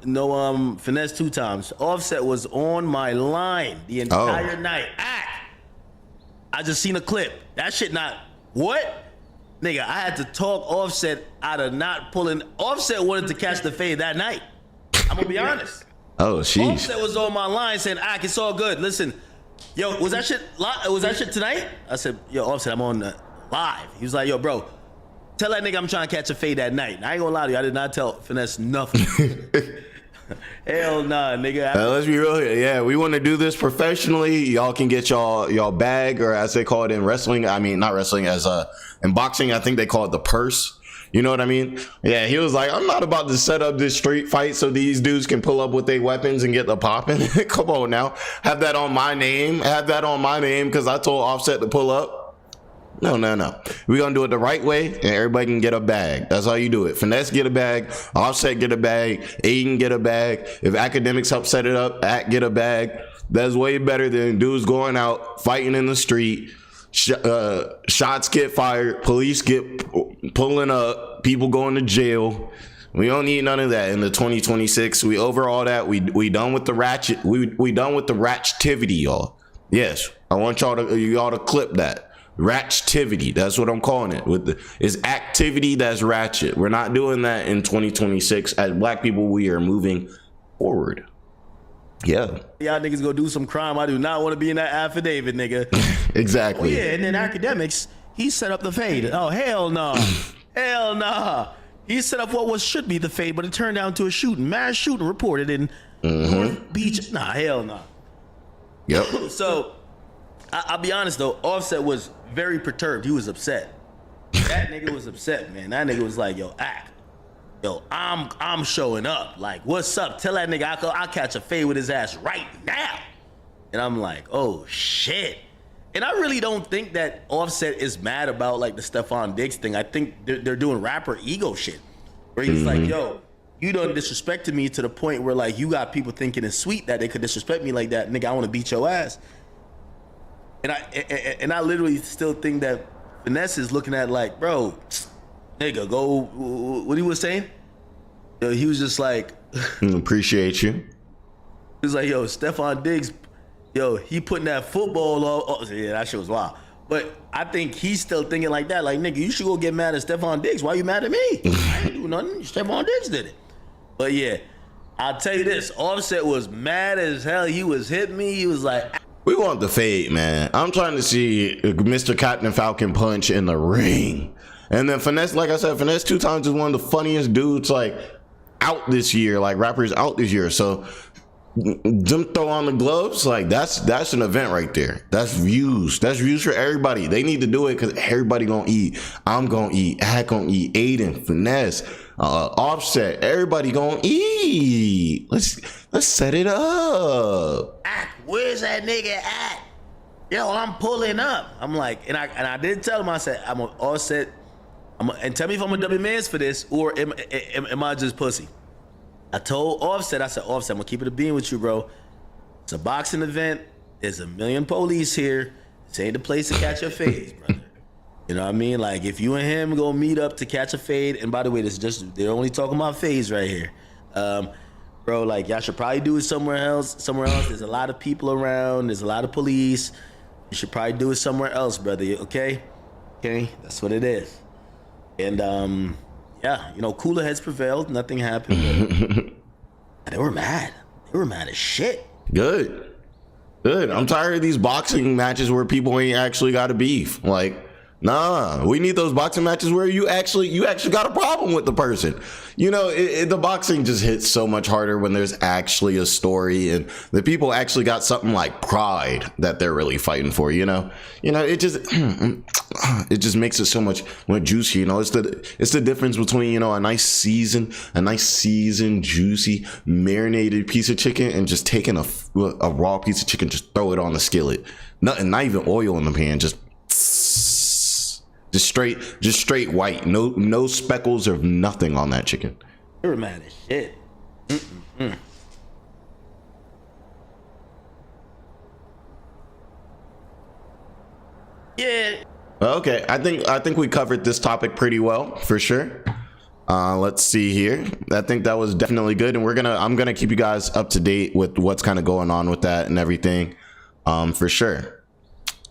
no Finesse 2 times. Offset was on my line the entire night. I just seen a clip. That shit not what? Nigga, I had to talk Offset out of not pulling. Offset wanted to catch the fade that night. I'm gonna be honest. Oh, sheesh. Offset was on my line saying, it's all good. Listen, yo, was that shit tonight? I said, yo, Offset, I'm on live. He was like, yo, bro, tell that nigga I'm trying to catch a fade that night. I ain't gonna lie to you, I did not tell Finesse nothing. Hell nah, nigga. Let's be real here. Yeah, we want to do this professionally. Y'all can get y'all bag, or as they call it in wrestling. I mean, not wrestling, as in boxing, I think they call it the purse. You know what I mean? Yeah, he was like, I'm not about to set up this street fight so these dudes can pull up with their weapons and get the popping. Come on now. Have that on my name. Because I told Offset to pull up. No. We're going to do it the right way, and everybody can get a bag. That's how you do it. Finesse get a bag. Offset get a bag. Aiden get a bag. If Academics help set it up, Act get a bag. That's way better than dudes going out, fighting in the street. Shots get fired. Police get pulling up. People going to jail. We don't need none of that in the 2026. We over all that. We done with the ratchet. We done with the ratchetivity, y'all. Yes, I want y'all to clip that. Ratchetivity, that's what I'm calling it. It's activity that's ratchet. We're not doing that in 2026. As black people, we are moving forward. Yeah. Y'all niggas go do some crime. I do not want to be in that affidavit, nigga. Exactly. Oh, yeah, and then Academics, he set up the fade. Oh, hell no. Hell nah. He set up what should be the fade, but it turned down to a shooting. Mass shooting reported in North Beach. Nah, hell nah. Yep. So, I'll be honest though, Offset was very perturbed. He was upset. That nigga was upset, man. That nigga was like, yo, Act. yo, I'm showing up. Like, what's up? Tell that nigga I'll catch a fade with his ass right now. And I'm like, oh shit. And I really don't think that Offset is mad about like the Stephon Diggs thing. I think they're doing rapper ego shit. Where he's like, yo, you done disrespected me to the point where like you got people thinking it's sweet that they could disrespect me like that. Nigga, I want to beat your ass. And I literally still think that Finesse is looking at like, bro, nigga, go, what he was saying? Yo, he was just like, appreciate you. He was like, yo, Stephon Diggs, yo, he putting that football on. Oh, yeah, that shit was wild. But I think he's still thinking like that. Like, nigga, you should go get mad at Stephon Diggs. Why you mad at me? I ain't do nothing. Stephon Diggs did it. But yeah, I'll tell you this. Offset was mad as hell. He was hitting me. He was like, we want the fade, man. I'm trying to see Mr. Captain Falcon punch in the ring. And then Finesse, like I said, Finesse 2 times is one of the funniest dudes like out this year, like rappers out this year. So them throw on the gloves, like that's an event right there. That's views for everybody. They need to do it because everybody gonna eat. I'm gonna eat, Hack gonna eat, Aiden, Finesse, Offset, everybody gonna eat. Let's set it up. Where's that nigga at? Yo, I'm pulling up. I'm like, and I did tell him, I said, I'm gonna Offset, and tell me if I'm a W mans for this or am I just pussy? I told Offset, I said, Offset, I'm gonna keep it a bean with you, bro. It's a boxing event. There's a million police here. This ain't the place to catch your fades, brother. You know what I mean? Like, if you and him go meet up to catch a fade, and by the way, they're only talking about fades right here. Bro, like, y'all should probably do it somewhere else. There's a lot of people around. There's a lot of police. You should probably do it somewhere else, brother, okay? Okay? That's what it is. And, yeah, you know, cooler heads prevailed. Nothing happened. They were mad. They were mad as shit. Good. I'm tired of these boxing matches where people ain't actually got a beef. Like, nah, we need those boxing matches where you actually got a problem with the person. You know, the boxing just hits so much harder when there's actually a story and the people actually got something like pride that they're really fighting for. You know, it just makes it so much more juicy. You know, it's the difference between, you know, a nice seasoned, juicy, marinated piece of chicken and just taking a raw piece of chicken, just throw it on the skillet. Not even oil in the pan, just straight white, no speckles or nothing on that chicken. They were mad as shit. Yeah. Okay, I think we covered this topic pretty well, for sure. Let's see here. I think that was definitely good, and I'm gonna keep you guys up to date with what's kind of going on with that and everything, for sure.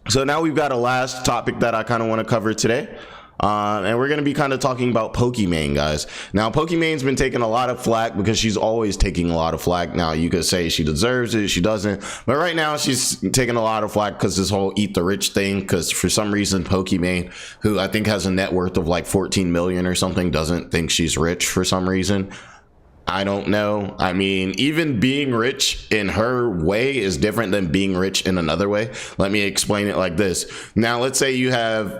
So now we've got a last topic that I kind of want to cover today. And we're going to be kind of talking about Pokimane, guys. Now, Pokimane's been taking a lot of flack because she's always taking a lot of flack. Now, you could say she deserves it, she doesn't. But right now, she's taking a lot of flack because this whole eat the rich thing. Because for some reason, Pokimane, who I think has a net worth of like 14 million or something, doesn't think she's rich for some reason. I don't know. I mean, even being rich in her way is different than being rich in another way. Let me explain it like this. Now, let's say a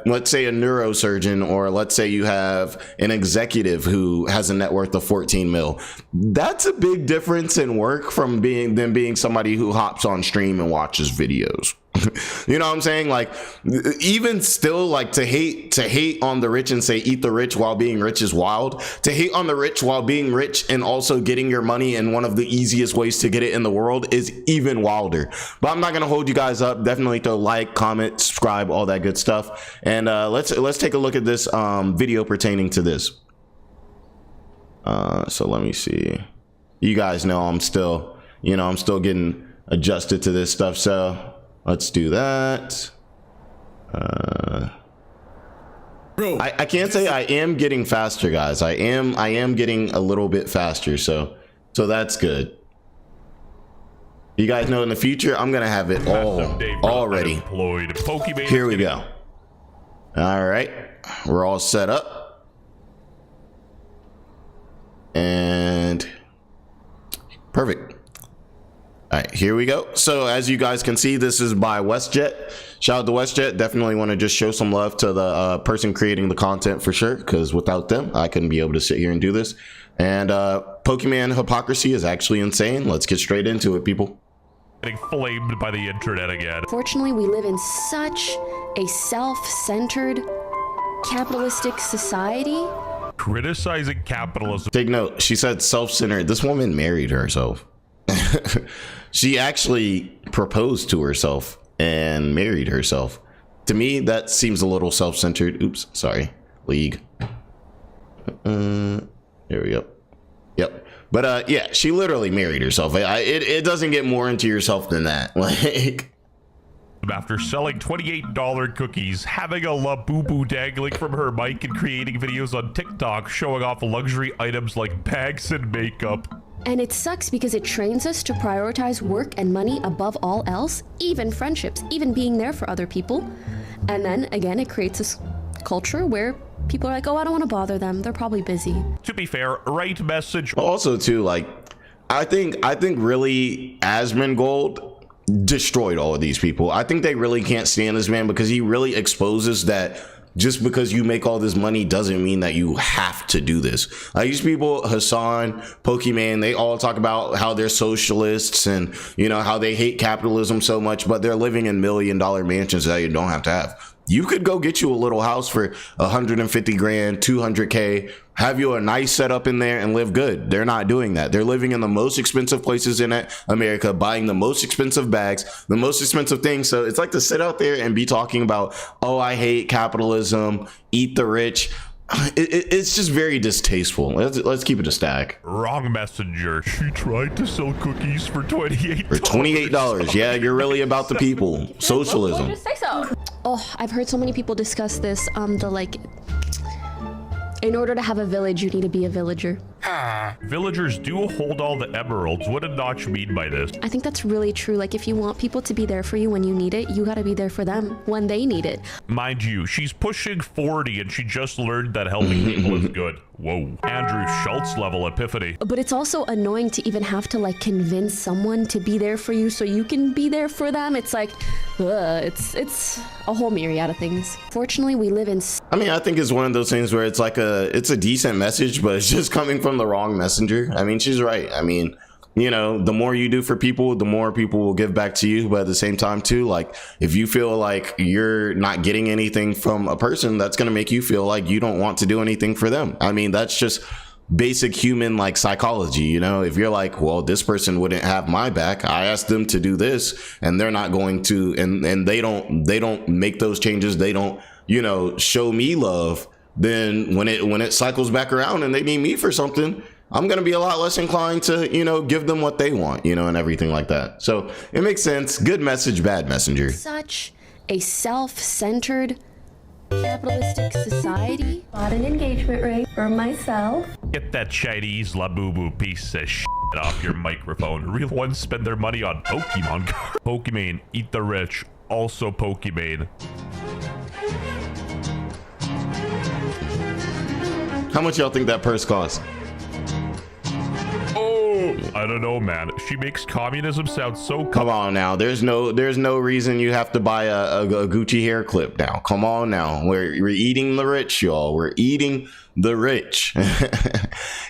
neurosurgeon, or let's say you have an executive who has a net worth of 14 mil. That's a big difference in work from being somebody who hops on stream and watches videos. You know what I'm saying? Like, even still, like, to hate on the rich and say eat the rich while being rich is wild. To hate on the rich while being rich and also getting your money in one of the easiest ways to get it in the world is even wilder. But I'm not gonna hold you guys up. Definitely throw like, comment, subscribe, all that good stuff. And let's take a look at this video pertaining to this. So let me see. You guys know I'm still getting adjusted to this stuff, so let's do that. Bro, I can't say I am getting faster, guys. I am getting a little bit faster, so that's good. You guys know in the future I'm gonna have it all ready. Here we go. All right, we're all set up, and perfect. All right, here we go. So as you guys can see, this is by WestJet. Shout out to WestJet. Definitely want to just show some love to the person creating the content for sure, because without them, I couldn't be able to sit here and do this. And Pokemon hypocrisy is actually insane. Let's get straight into it, people. Getting flamed by the internet again. Fortunately, we live in such a self-centered, capitalistic society. Criticizing capitalism. Take note, she said self-centered. This woman married herself. She actually proposed to herself and married herself. To me, that seems a little self-centered. Oops, sorry. League. There we go. Yep. But yeah, she literally married herself. It doesn't get more into yourself than that. Like, after selling $28 cookies, having a Labubu dangling from her mic, and creating videos on TikTok showing off luxury items like bags and makeup. And it sucks because it trains us to prioritize work and money above all else, even friendships, even being there for other people. And then again, it creates this culture where people are like, oh, I don't want to bother them. They're probably busy. To be fair, right message. Also too, like, I think really Asmongold destroyed all of these people. I think they really can't stand this man because he really exposes that just because you make all this money doesn't mean that you have to do this. Like, these people, Hassan, Pokemon, they all talk about how they're socialists and, you know, how they hate capitalism so much, but they're living in $1 million mansions that you don't have to have. You could go get you a little house for 150 grand, 200K, have you a nice setup in there and live good. They're not doing that. They're living in the most expensive places in America, buying the most expensive bags, the most expensive things. So it's like to sit out there and be talking about, oh, I hate capitalism, eat the rich. It's just very distasteful. Let's keep it a stack. Wrong messenger. She tried to sell cookies for $28. For $28. Yeah, you're really about the people. Socialism. Just say so. Oh, I've heard so many people discuss this. In order to have a village, you need to be a villager. Villagers do hold all the emeralds. What did Notch mean by this? I think that's really true. Like, if you want people to be there for you when you need it, you gotta be there for them when they need it. Mind you, she's pushing 40 and she just learned that helping people is good. Whoa. Andrew Schultz level epiphany. But it's also annoying to even have to, like, convince someone to be there for you so you can be there for them. It's like, it's a whole myriad of things. Fortunately, we live in... I mean, I think it's one of those things where it's like it's a decent message, but it's just coming from the wrong messenger. I mean, she's right. I mean, you know, the more you do for people, the more people will give back to you. But at the same time too, like, if you feel like you're not getting anything from a person, that's going to make you feel like you don't want to do anything for them. I mean, that's just basic human, like, psychology. You know, if you're like, well, this person wouldn't have my back, I asked them to do this and they're not going to, and they don't make those changes, they don't, you know, show me love, then when it cycles back around and they need me for something, I'm going to be a lot less inclined to, you know, give them what they want, you know, and everything like that. So it makes sense. Good message, bad messenger. Such a self-centered, capitalistic society. Not an engagement ring for myself. Get that Chinese Labubu piece of shit off your microphone. Real ones spend their money on Pokemon. Pokemon, eat the rich. Also Pokemon. How much y'all think that purse costs? I don't know, man. She makes communism sound so... Come on now. There's no reason you have to buy a Gucci hair clip now. Come on now. We're eating the rich, y'all. We're eating the rich.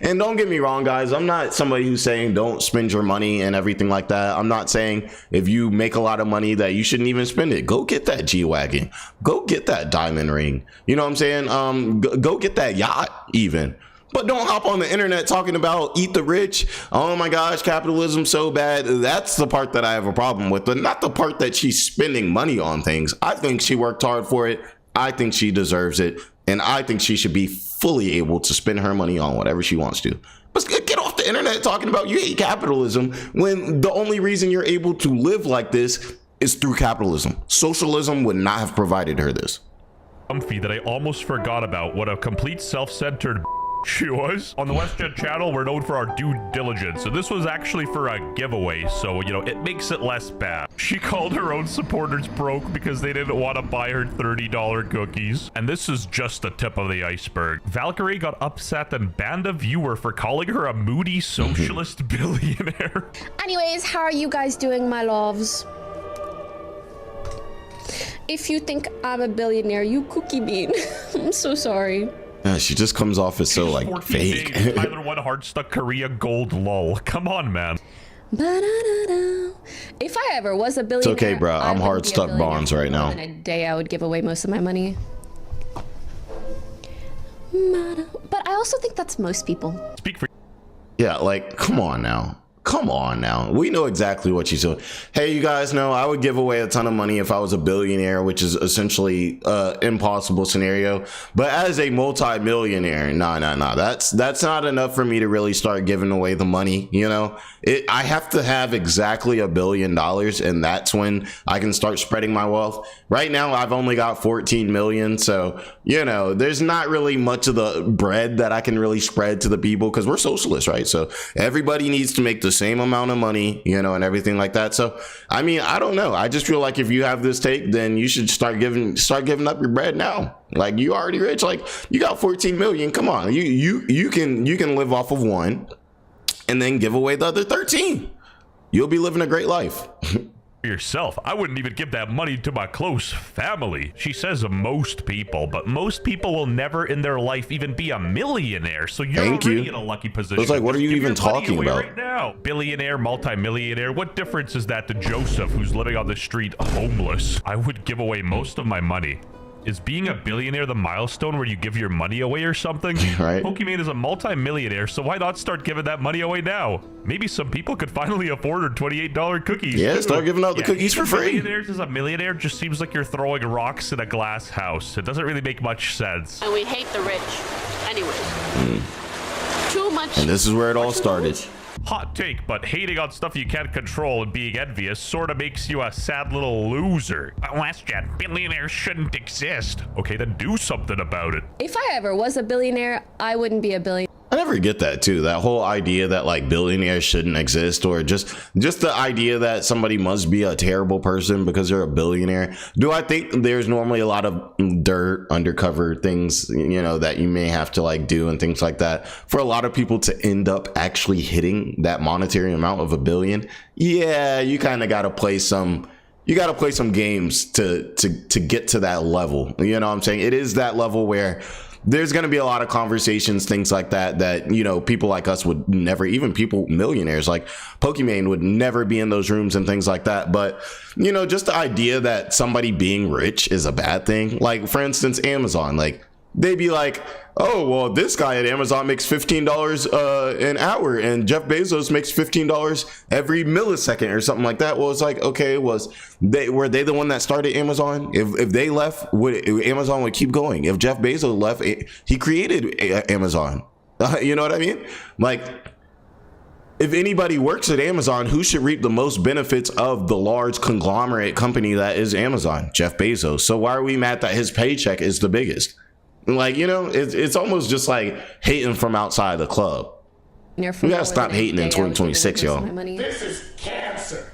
And don't get me wrong, guys. I'm not somebody who's saying don't spend your money and everything like that. I'm not saying if you make a lot of money that you shouldn't even spend it. Go get that G-Wagon. Go get that diamond ring. You know what I'm saying? Go get that yacht even. But don't hop on the internet talking about eat the rich. Oh my gosh, capitalism's so bad. That's the part that I have a problem with, but not the part that she's spending money on things. I think she worked hard for it. I think she deserves it. And I think she should be fully able to spend her money on whatever she wants to. But get off the internet talking about you hate capitalism when the only reason you're able to live like this is through capitalism. Socialism would not have provided her this. Comfy that I almost forgot about what a complete self-centered She was. On the WestJet channel, we're known for our due diligence, and this was actually for a giveaway, so, you know, it makes it less bad. She called her own supporters broke because they didn't want to buy her $30 cookies. And this is just the tip of the iceberg. Valkyrie got upset and banned a viewer for calling her a moody socialist billionaire. Anyways, how are you guys doing, my loves? If you think I'm a billionaire, you cookie bean. I'm so sorry. Yeah, she just comes off as so like fake. Tyler won hard stuck Korea gold lol. Come on, man. If I ever was a billionaire, It's okay, bro. I'm hard stuck bonds right now. In a day, I would give away most of my money. But I also think that's most people. Speak for. Yeah, like, come on now. Come on now. We know exactly what she's doing. Hey, you guys know I would give away a ton of money if I was a billionaire, which is essentially impossible scenario. But as a multi-millionaire, nah. That's not enough for me to really start giving away the money. You know, I have to have exactly $1 billion, and that's when I can start spreading my wealth. Right now, I've only got 14 million. So, you know, there's not really much of the bread that I can really spread to the people because we're socialists, right? So everybody needs to make the same amount of money, you know, and everything like that. So, I mean, I don't know. I just feel like if you have this take, then you should start giving up your bread now. Like, you already rich. Like, you got 14 million. Come on. You can live off of one and then give away the other 13. You'll be living a great life. Yourself. I wouldn't even give that money to my close family. She says most people, but most people will never in their life even be a millionaire. So you're already in a lucky position. It's like, what are you even talking about right now? Billionaire, multimillionaire. What difference is that to Joseph, who's living on the street homeless? I would give away most of my money. Is being a billionaire the milestone where you give your money away or something? Right. Pokimane is a multi-millionaire, so why not start giving that money away now? Maybe some people could finally afford her $28 cookies. Yeah, start giving out the cookies for free. Millionaires as a millionaire just seems like you're throwing rocks in a glass house. It doesn't really make much sense. And we hate the rich. Anyway. Too much. And this is where it all started. Hot take, but hating on stuff you can't control and being envious sort of makes you a sad little loser. WestJet, billionaires shouldn't exist. Okay, then do something about it. If I ever was a billionaire, I wouldn't be a billionaire. I never get that too. That whole idea that like billionaires shouldn't exist, or just the idea that somebody must be a terrible person because they're a billionaire. Do I think there's normally a lot of dirt, undercover things, you know, that you may have to like do and things like that for a lot of people to end up actually hitting that monetary amount of $1 billion? Yeah, you kind of got to play some. You got to play some games to get to that level. You know what I'm saying? It is that level where there's going to be a lot of conversations, things like that, you know, people like us would never, even people, millionaires like Pokimane would never be in those rooms and things like that. But, you know, just the idea that somebody being rich is a bad thing. Like, for instance, Amazon, like they'd be like, oh, well, this guy at Amazon makes $15 an hour and Jeff Bezos makes $15 every millisecond or something like that. Well, it's like, okay, were they the one that started Amazon? If they left, Amazon would keep going. If Jeff Bezos left, he created Amazon. You know what I mean? Like, if anybody works at Amazon, who should reap the most benefits of the large conglomerate company that is Amazon? Jeff Bezos. So why are we mad that his paycheck is the biggest? Like, you know, it's almost just like hating from outside the club. We gotta stop hating in 2026, y'all. This is cancer.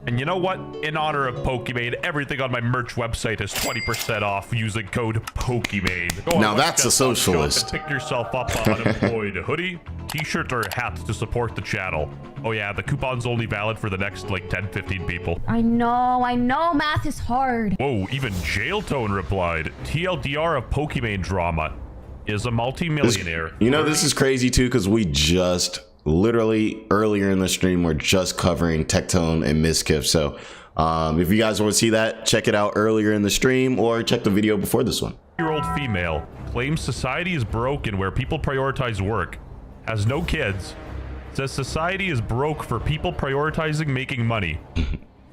And you know what? In honor of Pokimane, everything on my merch website is 20% off using code Pokimane. Now that's a socialist. Pick yourself up an unemployed hoodie, t-shirt, or hat to support the channel. Oh yeah, the coupon's only valid for the next like 10-15 people. I know, math is hard. Whoa, even Jailtone replied. TLDR of Pokimane drama is a multi-millionaire. You know, this is crazy too, because we just literally earlier in the stream we're just covering Tectone and Miskif. So if you guys want to see that, check it out earlier in the stream or check the video before this one. year-old female claims society is broken where people prioritize work, has no kids, says society is broke for people prioritizing making money,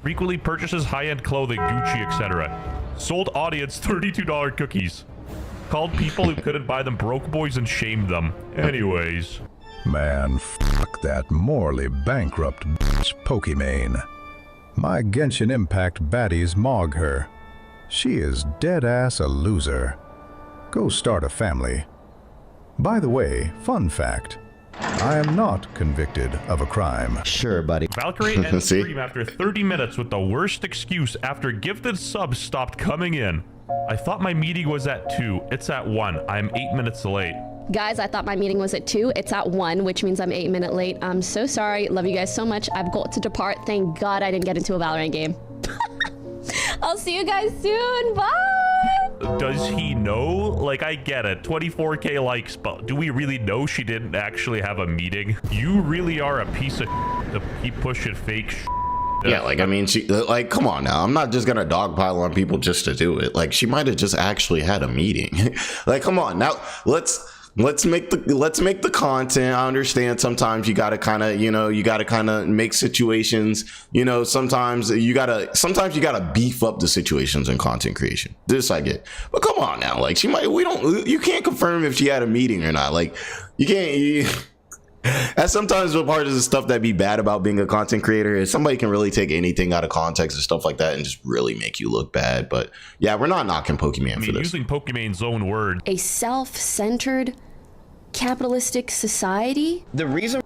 frequently purchases high-end clothing, Gucci, etc. Sold audience $32 cookies, called people who couldn't buy them broke boys and shamed them. Anyways. Man, fuck that morally bankrupt bitch Pokimane. My Genshin Impact baddies mog her. She is dead-ass a loser. Go start a family. By the way, fun fact, I am not convicted of a crime. Sure, buddy. Valkyrie ends stream after 30 minutes with the worst excuse after gifted subs stopped coming in. I thought my meeting was at 2. It's at 1. I'm 8 minutes late. Guys, I thought my meeting was at 2. It's at 1, which means I'm 8 minutes late. I'm so sorry. Love you guys so much. I've got to depart. Thank God I didn't get into a Valorant game. I'll see you guys soon. Bye. Does he know? Like, I get it. 24K likes, but do we really know she didn't actually have a meeting? You really are a piece of to keep pushing fake Yeah, like, I mean, she, like, come on now. I'm not just gonna dogpile on people just to do it. Like, she might have just actually had a meeting. Like, come on now. Let's make the content. I understand sometimes you gotta kind of make situations, sometimes you gotta beef up the situations in content creation. This I get, but come on now, like, you can't confirm if she had a meeting or not. Like, that's sometimes the part of the stuff that be bad about being a content creator is somebody can really take anything out of context and stuff like that and just really make you look bad. But yeah, we're not knocking Pokemon for this. Using Pokemon's own word. A self-centered capitalistic society? The reason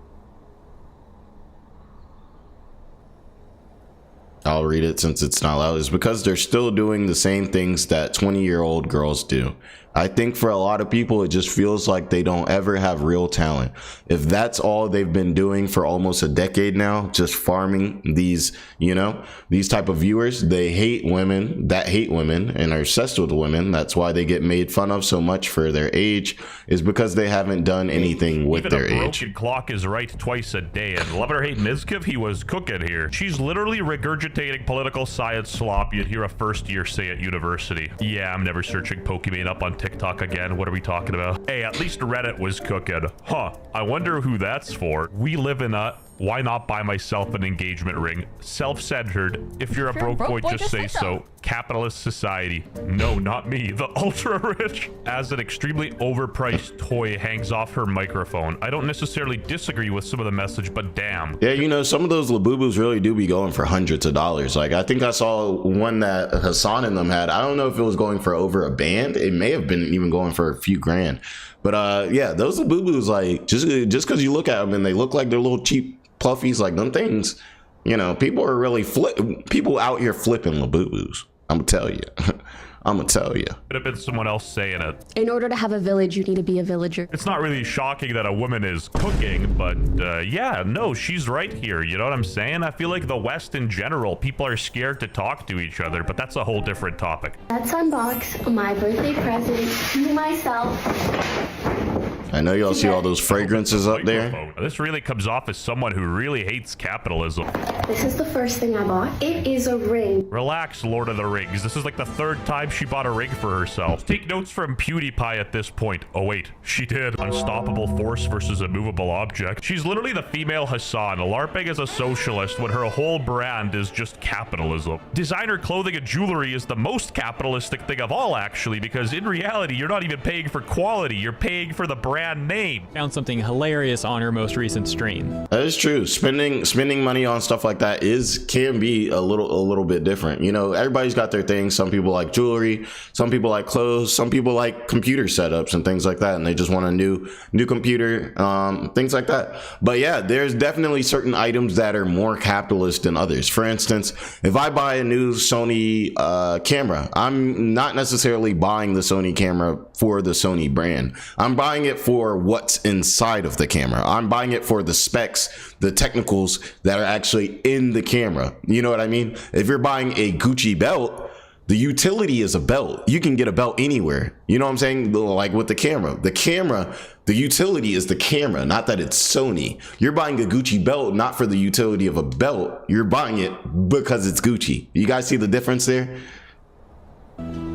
I'll read it since it's not loud, is because they're still doing the same things that 20-year-old girls do. I think for a lot of people, it just feels like they don't ever have real talent. If that's all they've been doing for almost a decade now, just farming these, these type of viewers, they hate women and are obsessed with women. That's why they get made fun of so much for their age, is because they haven't done anything with Even their a age. broken clock is right twice a day, and love it or hate Miskif, he was cooking here. She's literally regurgitating political science slop you'd hear a first year say at university. Yeah, I'm never searching Pokemon up on TikTok again. What are we talking about? Hey, at least Reddit was cooking. Huh, I wonder who that's for. We live in a why not buy myself an engagement ring? Self-centered. If you're a broke boy, just say so. Capitalist society. No, not me. The ultra rich. As an extremely overpriced toy hangs off her microphone. I don't necessarily disagree with some of the message, but damn. Yeah, some of those Labubus really do be going for hundreds of dollars. Like, I think I saw one that Hassan and them had. I don't know if it was going for over a band. It may have been even going for a few grand. But yeah, those Labubus, like, just because you look at them and they look like they're little cheap pluffies, like them things, people are really people out here flipping Labubus. I'm gonna tell you. Could have been someone else saying it. In order to have a village, you need to be a villager. It's not really shocking that a woman is cooking, but yeah, no, she's right here. You know what I'm saying? I feel like the West in general, people are scared to talk to each other, but that's a whole different topic. Let's unbox my birthday present to myself. I know y'all see all those fragrances up there. This really comes off as someone who really hates capitalism. This is the first thing I bought. It is a ring. Relax, Lord of the Rings. This is like the third time she bought a ring for herself. Take notes from PewDiePie at this point. Oh wait, she did. Unstoppable force versus a movable object. She's literally the female Hassan, LARPing as a socialist when her whole brand is just capitalism. Designer clothing and jewelry is the most capitalistic thing of all, actually, because in reality, you're not even paying for quality. You're paying for the brand name. Found something hilarious on her most recent stream. That is true. Spending money on stuff like that can be a little bit different. Everybody's got their things. Some people like jewelry, some people like clothes, some people like computer setups and things like that, and they just want a new computer, things like that. But yeah, there's definitely certain items that are more capitalist than others. For instance, if I buy a new Sony camera, I'm not necessarily buying the Sony camera for the Sony brand. I'm buying it for what's inside of the camera. I'm buying it for the specs, the technicals that are actually in the camera. You know what I mean? If you're buying a Gucci belt, the utility is a belt. You can get a belt anywhere. You know what I'm saying? Like with the camera, the utility is the camera, not that it's Sony. You're buying a Gucci belt, not for the utility of a belt. You're buying it because it's Gucci. You guys see the difference there?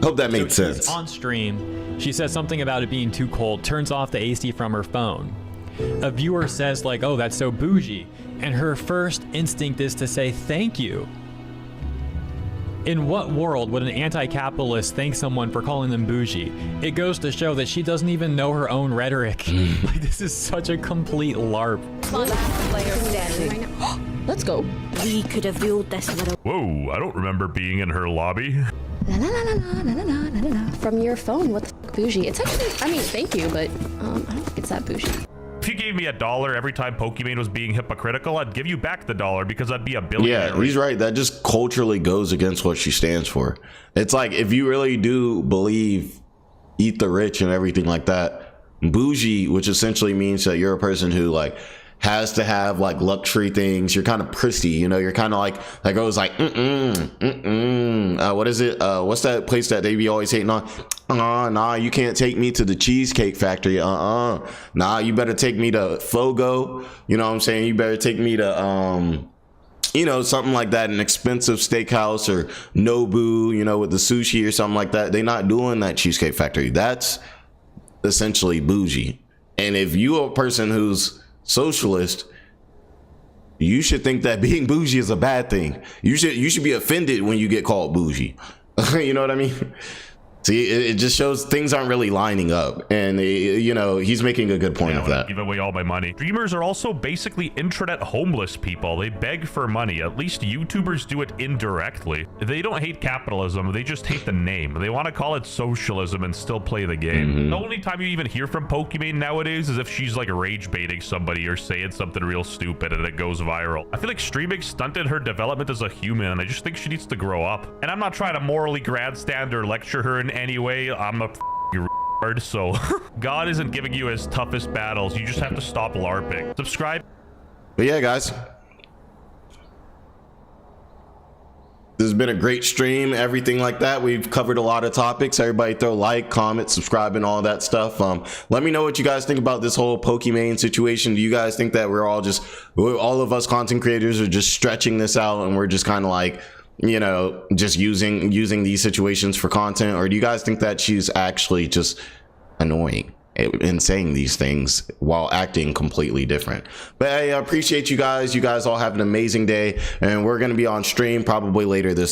Hope that made sense. On stream, she says something about it being too cold, turns off the AC from her phone. A viewer says like, oh, that's so bougie. And her first instinct is to say thank you. In what world would an anti-capitalist thank someone for calling them bougie? It goes to show that she doesn't even know her own rhetoric. Like, this is such a complete LARP. Let's go. We could have built this little. Whoa, I don't remember being in her lobby. La la la la la la la la la la. From your phone, what the fuck, bougie? It's actually, I mean, thank you, but I don't think it's that bougie. If you gave me $1 every time Pokimane was being hypocritical, I'd give you back the $1 because I'd be a billionaire. Yeah, he's right. That just culturally goes against what she stands for. It's like, if you really do believe eat the rich and everything like that, bougie, which essentially means that you're a person who like has to have like luxury things. You're kind of prissy, you know, you're kind of like goes like, what is it? What's that place that they be always hating on? Nah, you can't take me to the Cheesecake Factory. Nah, you better take me to Fogo. You know what I'm saying? You better take me to, you know, something like that, an expensive steakhouse or Nobu, you know, with the sushi or something like that. They're not doing that Cheesecake Factory. That's essentially bougie. And if you're a person who's socialist, you should think that being bougie is a bad thing. You should be offended when you get called bougie. You know what I mean? See, it just shows things aren't really lining up, and you know, he's making a good point of that. Give away all my money. Streamers are also basically intranet homeless people. They beg for money. At least YouTubers do it indirectly. They don't hate capitalism. They just hate the name. They want to call it socialism and still play the game. The only time you even hear from Pokimane nowadays is if she's like rage baiting somebody or saying something real stupid and it goes viral. I feel like streaming stunted her development as a human, and I just think she needs to grow up. And I'm not trying to morally grandstand or lecture her in any way. I'm a retard, so God isn't giving you his toughest battles. You just have to stop LARPing. Subscribe. But yeah, guys, this has been a great stream, everything like that. We've covered a lot of topics. Everybody throw like, comment, subscribe, and all that stuff. Let me know what you guys think about this whole Pokimane situation. Do you guys think that all of us content creators are just stretching this out and we're just kind of like, you know, just using these situations for content? Or do you guys think that she's actually just annoying and saying these things while acting completely different? But hey, I appreciate you guys. You guys all have an amazing day, and we're going to be on stream probably later this afternoon.